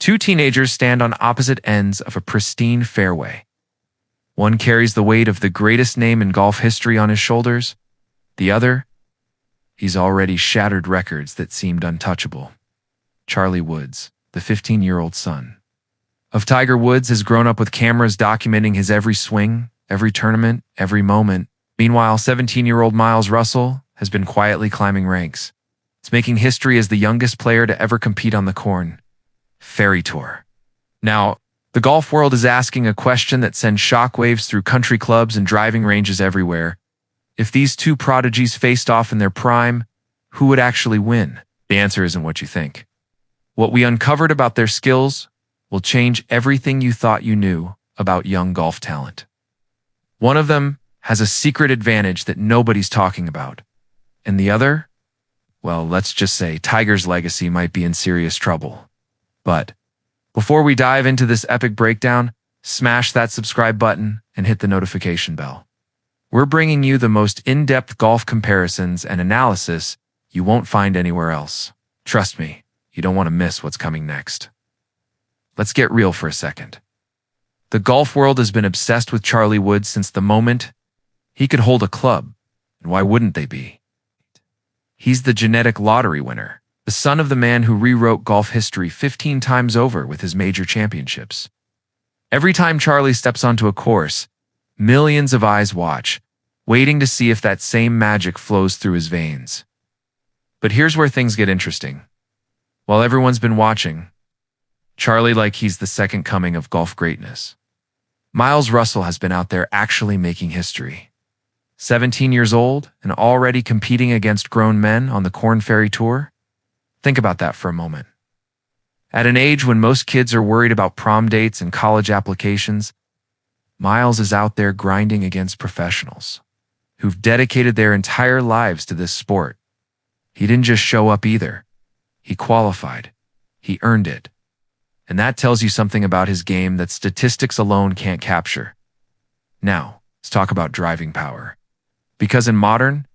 Two teenagers stand on opposite ends of a pristine fairway. One carries the weight of the greatest name in golf history on his shoulders. The other, he's already shattered records that seemed untouchable. Charlie Woods, the 15-year-old son of Tiger Woods, has grown up with cameras documenting his every swing, every tournament, every moment. Meanwhile, 17-year-old Miles Russell has been quietly climbing ranks. He's making history as the youngest player to ever compete on the Korn Ferry Tour. Now, the golf world is asking a question that sends shockwaves through country clubs and driving ranges everywhere. If these two prodigies faced off in their prime, who would actually win? The answer isn't what you think. What we uncovered about their skills will change everything you thought you knew about young golf talent. One of them has a secret advantage that nobody's talking about. And the other? Well, let's just say Tiger's legacy might be in serious trouble. But before we dive into this epic breakdown, smash that subscribe button and hit the notification bell. We're bringing you the most in-depth golf comparisons and analysis you won't find anywhere else. Trust me, you don't want to miss what's coming next. Let's get real for a second. The golf world has been obsessed with Charlie Woods since the moment he could hold a club. And why wouldn't they be? He's the genetic lottery winner, the son of the man who rewrote golf history 15 times over with his major championships. Every time Charlie steps onto a course, millions of eyes watch, waiting to see if that same magic flows through his veins. But here's where things get interesting. While everyone's been watching, Charlie like he's the second coming of golf greatness. Miles Russell has been out there actually making history. 17 years old and already competing against grown men on the Korn Ferry Tour? Think about that for a moment. At an age when most kids are worried about prom dates and college applications, Miles is out there grinding against professionals who've dedicated their entire lives to this sport. He didn't just show up either. He qualified. He earned it. And that tells you something about his game that statistics alone can't capture. Now, let's talk about driving power. Because in modern,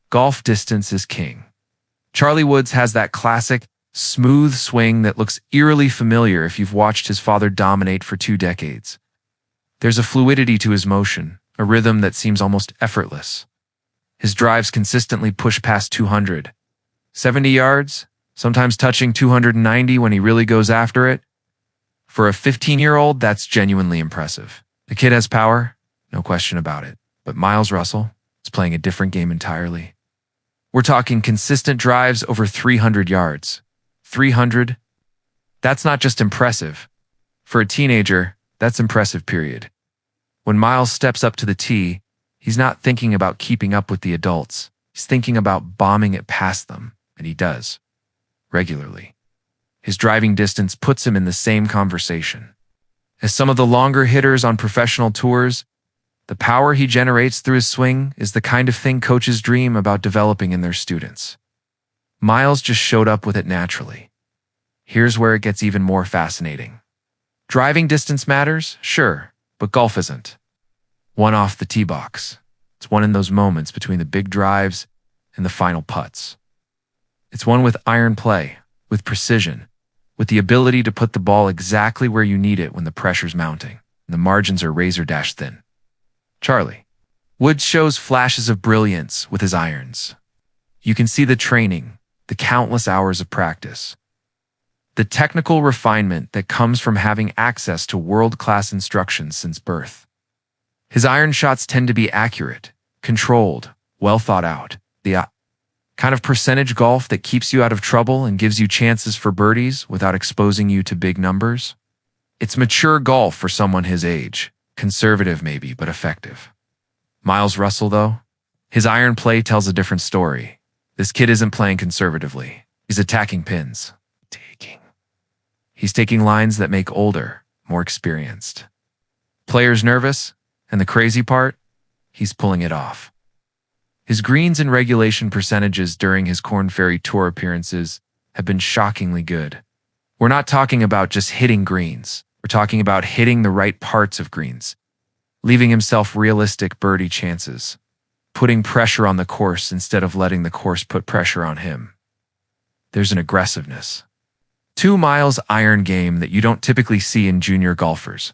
golf distance is king. Charlie Woods has that classic, smooth swing that looks eerily familiar if you've watched his father dominate for 2 decades. There's a fluidity to his motion, a rhythm that seems almost effortless. His drives consistently push past 270 yards, sometimes touching 290 when he really goes after it. For a 15-year-old, that's genuinely impressive. The kid has power, no question about it. But Miles Russell is playing a different game entirely. We're talking consistent drives over 300 yards. 300? That's not just impressive. For a teenager, that's impressive, period. When Miles steps up to the tee, he's not thinking about keeping up with the adults. He's thinking about bombing it past them, and he does. Regularly. His driving distance puts him in the same conversation as some of the longer hitters on professional tours. The power he generates through his swing is the kind of thing coaches dream about developing in their students. Miles just showed up with it naturally. Here's where it gets even more fascinating. Driving distance matters, sure, but golf isn't. One off the tee box. It's one in those moments between the big drives and the final putts. It's one with iron play, with precision, with the ability to put the ball exactly where you need it when the pressure's mounting and the margins are razor-dash thin. Charlie Woods shows flashes of brilliance with his irons. You can see the training, the countless hours of practice, the technical refinement that comes from having access to world-class instruction since birth. His iron shots tend to be accurate, controlled, well thought out. The kind of percentage golf that keeps you out of trouble and gives you chances for birdies without exposing you to big numbers. It's mature golf for someone his age. Conservative maybe, but effective. Miles Russell, though, his iron play tells a different story. This kid isn't playing conservatively. He's attacking pins. He's taking lines that make older, more experienced players nervous, and the crazy part, he's pulling it off. His greens and regulation percentages during his Korn Ferry Tour appearances have been shockingly good. We're not talking about just hitting greens. We're talking about hitting the right parts of greens, leaving himself realistic birdie chances, putting pressure on the course instead of letting the course put pressure on him. There's an aggressiveness, 2 Miles' iron game that you don't typically see in junior golfers.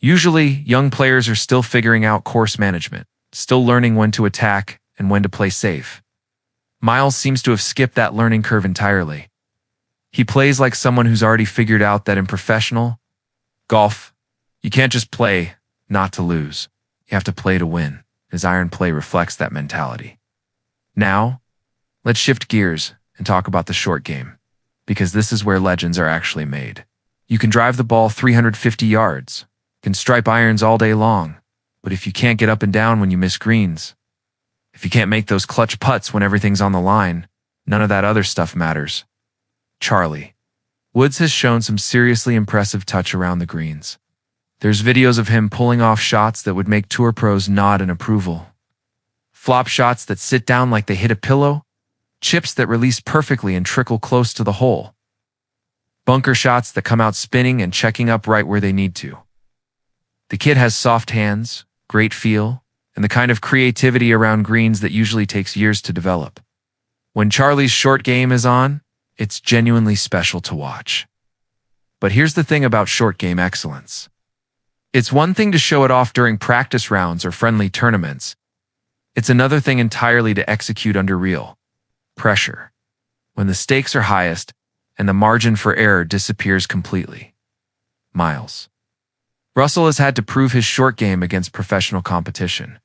Usually, young players are still figuring out course management, still learning when to attack and when to play safe. Miles seems to have skipped that learning curve entirely. He plays like someone who's already figured out that in professional golf, you can't just play not to lose. You have to play to win. His iron play reflects that mentality. Now, let's shift gears and talk about the short game, because this is where legends are actually made. You can drive the ball 350 yards, can stripe irons all day long, but if you can't get up and down when you miss greens, if you can't make those clutch putts when everything's on the line, none of that other stuff matters. Charlie Woods has shown some seriously impressive touch around the greens. There's videos of him pulling off shots that would make tour pros nod in approval. Flop shots that sit down like they hit a pillow, chips that release perfectly and trickle close to the hole, bunker shots that come out spinning and checking up right where they need to. The kid has soft hands, great feel, and the kind of creativity around greens that usually takes years to develop. When Charlie's short game is on, it's genuinely special to watch. But here's the thing about short game excellence. It's one thing to show it off during practice rounds or friendly tournaments. It's another thing entirely to execute under real pressure, when the stakes are highest and the margin for error disappears completely. Miles Russell has had to prove his short game against professional competition,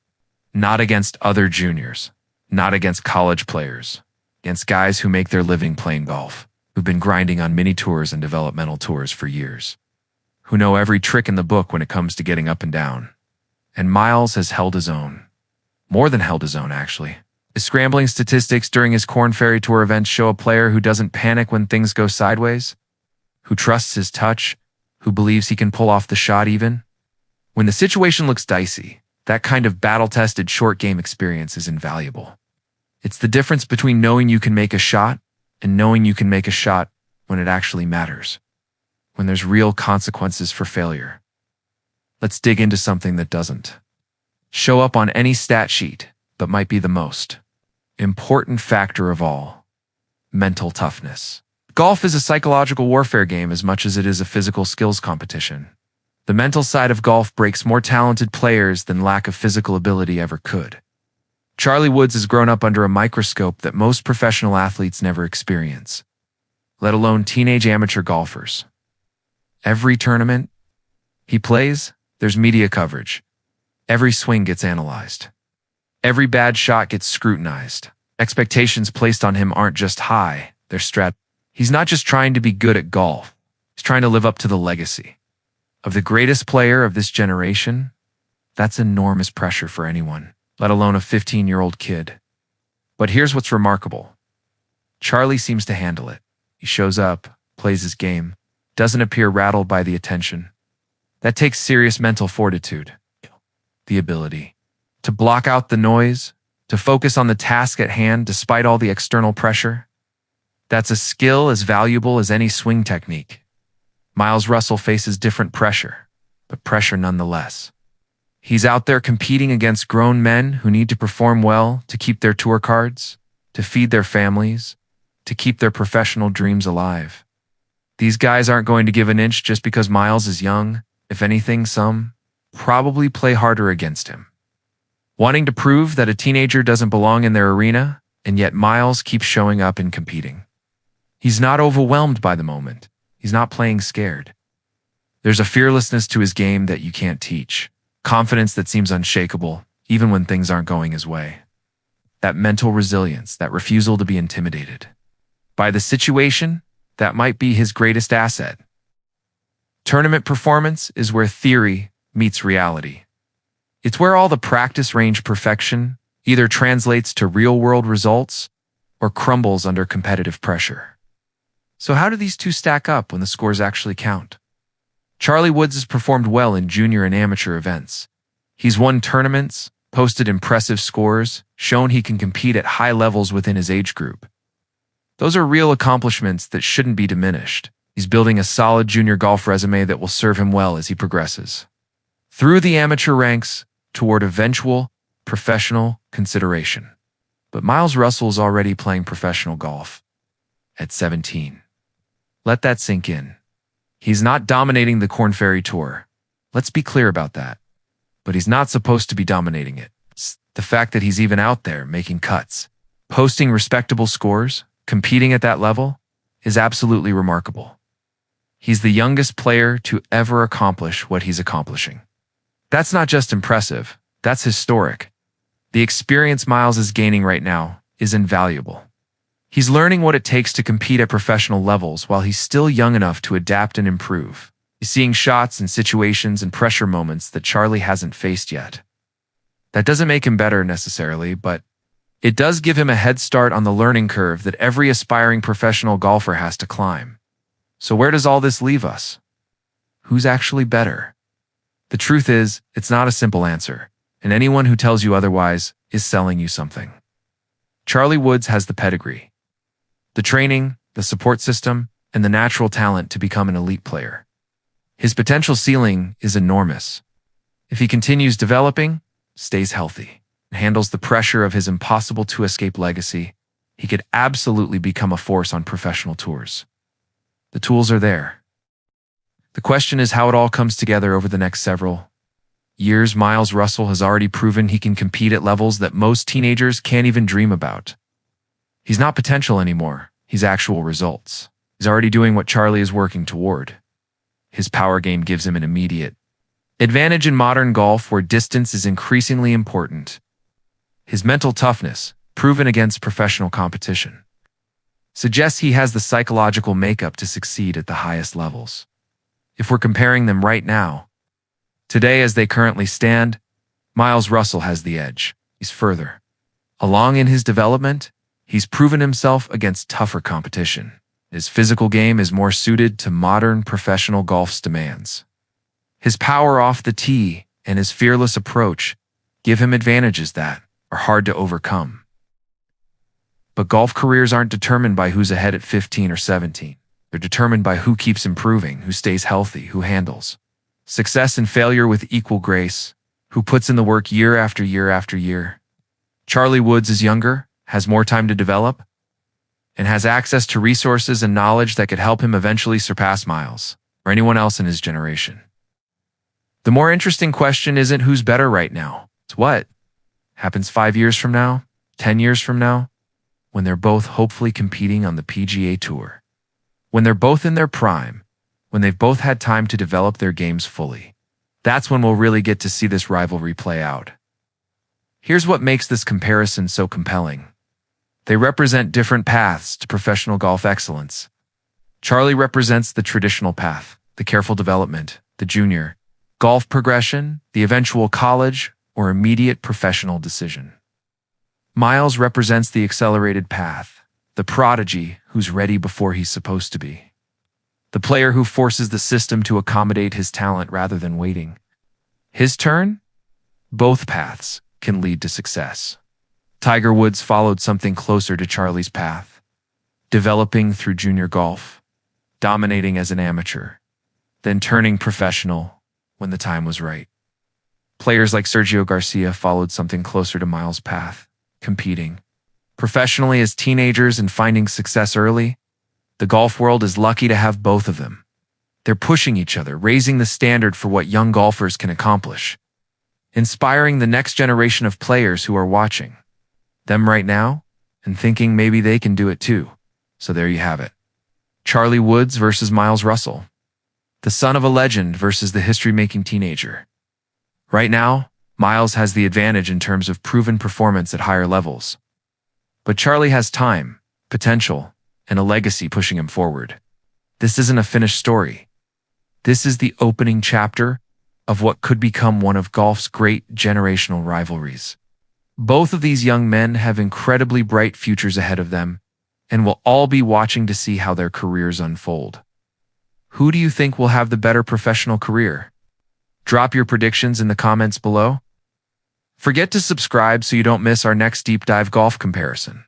not against other juniors, not against college players, against guys who make their living playing golf, who've been grinding on mini tours and developmental tours for years, who know every trick in the book when it comes to getting up and down. And Miles has held his own. More than held his own, actually. His scrambling statistics during his Korn Ferry Tour events show a player who doesn't panic when things go sideways, who trusts his touch, who believes he can pull off the shot even. When the situation looks dicey, that kind of battle-tested short game experience is invaluable. It's the difference between knowing you can make a shot and knowing you can make a shot when it actually matters, when there's real consequences for failure. Let's dig into something that doesn't show up on any stat sheet, but might be the most important factor of all: mental toughness. Golf is a psychological warfare game as much as it is a physical skills competition. The mental side of golf breaks more talented players than lack of physical ability ever could. Charlie Woods has grown up under a microscope that most professional athletes never experience, let alone teenage amateur golfers. Every tournament he plays, there's media coverage. Every swing gets analyzed. Every bad shot gets scrutinized. Expectations placed on him aren't just high, they're He's not just trying to be good at golf. He's trying to live up to the legacy of the greatest player of this generation. That's enormous pressure for anyone, let alone a 15-year-old kid. But here's what's remarkable. Charlie seems to handle it. He shows up, plays his game, doesn't appear rattled by the attention. That takes serious mental fortitude. The ability to block out the noise, to focus on the task at hand despite all the external pressure. That's a skill as valuable as any swing technique. Miles Russell faces different pressure, but pressure nonetheless. He's out there competing against grown men who need to perform well to keep their tour cards, to feed their families, to keep their professional dreams alive. These guys aren't going to give an inch just because Miles is young. If anything, some probably play harder against him, wanting to prove that a teenager doesn't belong in their arena, and yet Miles keeps showing up and competing. He's not overwhelmed by the moment. He's not playing scared. There's a fearlessness to his game that you can't teach, confidence that seems unshakable, even when things aren't going his way. That mental resilience, that refusal to be intimidated by the situation, that might be his greatest asset. Tournament performance is where theory meets reality. It's where all the practice range perfection either translates to real-world results or crumbles under competitive pressure. So how do these two stack up when the scores actually count? Charlie Woods has performed well in junior and amateur events. He's won tournaments, posted impressive scores, shown he can compete at high levels within his age group. Those are real accomplishments that shouldn't be diminished. He's building a solid junior golf resume that will serve him well as he progresses through the amateur ranks toward eventual professional consideration. But Miles Russell is already playing professional golf at 17. Let that sink in. He's not dominating the Korn Ferry Tour. Let's be clear about that. But he's not supposed to be dominating it. The fact that he's even out there making cuts, posting respectable scores, competing at that level, is absolutely remarkable. He's the youngest player to ever accomplish what he's accomplishing. That's not just impressive, that's historic. The experience Miles is gaining right now is invaluable. He's learning what it takes to compete at professional levels while he's still young enough to adapt and improve. He's seeing shots and situations and pressure moments that Charlie hasn't faced yet. That doesn't make him better necessarily, but it does give him a head start on the learning curve that every aspiring professional golfer has to climb. So where does all this leave us? Who's actually better? The truth is, it's not a simple answer, and anyone who tells you otherwise is selling you something. Charlie Woods has the pedigree, the training, the support system, and the natural talent to become an elite player. His potential ceiling is enormous. If he continues developing, stays healthy, and handles the pressure of his impossible-to-escape legacy, he could absolutely become a force on professional tours. The tools are there. The question is how it all comes together over the next several years. Miles Russell has already proven he can compete at levels that most teenagers can't even dream about. He's not potential anymore, he's actual results. He's already doing what Charlie is working toward. His power game gives him an immediate advantage in modern golf where distance is increasingly important. His mental toughness, proven against professional competition, suggests he has the psychological makeup to succeed at the highest levels. If we're comparing them right now, today as they currently stand, Miles Russell has the edge. He's further along in his development. He's proven himself against tougher competition. His physical game is more suited to modern professional golf's demands. His power off the tee and his fearless approach give him advantages that are hard to overcome. But golf careers aren't determined by who's ahead at 15 or 17. They're determined by who keeps improving, who stays healthy, who handles success and failure with equal grace, who puts in the work year after year after year. Charlie Woods is younger, has more time to develop, and has access to resources and knowledge that could help him eventually surpass Miles or anyone else in his generation. The more interesting question isn't who's better right now. It's what happens 5 years from now, 10 years from now, when they're both hopefully competing on the PGA Tour. When they're both in their prime, when they've both had time to develop their games fully. That's when we'll really get to see this rivalry play out. Here's what makes this comparison so compelling. They represent different paths to professional golf excellence. Charlie represents the traditional path, the careful development, the junior golf progression, the eventual college or immediate professional decision. Miles represents the accelerated path, the prodigy who's ready before he's supposed to be. The player who forces the system to accommodate his talent rather than waiting. His turn? Both paths can lead to success. Tiger Woods followed something closer to Charlie's path, developing through junior golf, dominating as an amateur, then turning professional when the time was right. Players like Sergio Garcia followed something closer to Miles' path, competing professionally as teenagers and finding success early. The golf world is lucky to have both of them. They're pushing each other, raising the standard for what young golfers can accomplish, inspiring the next generation of players who are watching them right now and thinking maybe they can do it too. So there you have it. Charlie Woods versus Miles Russell. The son of a legend versus the history-making teenager. Right now, Miles has the advantage in terms of proven performance at higher levels. But Charlie has time, potential, and a legacy pushing him forward. This isn't a finished story. This is the opening chapter of what could become one of golf's great generational rivalries. Both of these young men have incredibly bright futures ahead of them, and will all be watching to see how their careers unfold. Who do you think will have the better professional career? Drop your predictions in the comments below. Forget to subscribe so you don't miss our next deep dive golf comparison.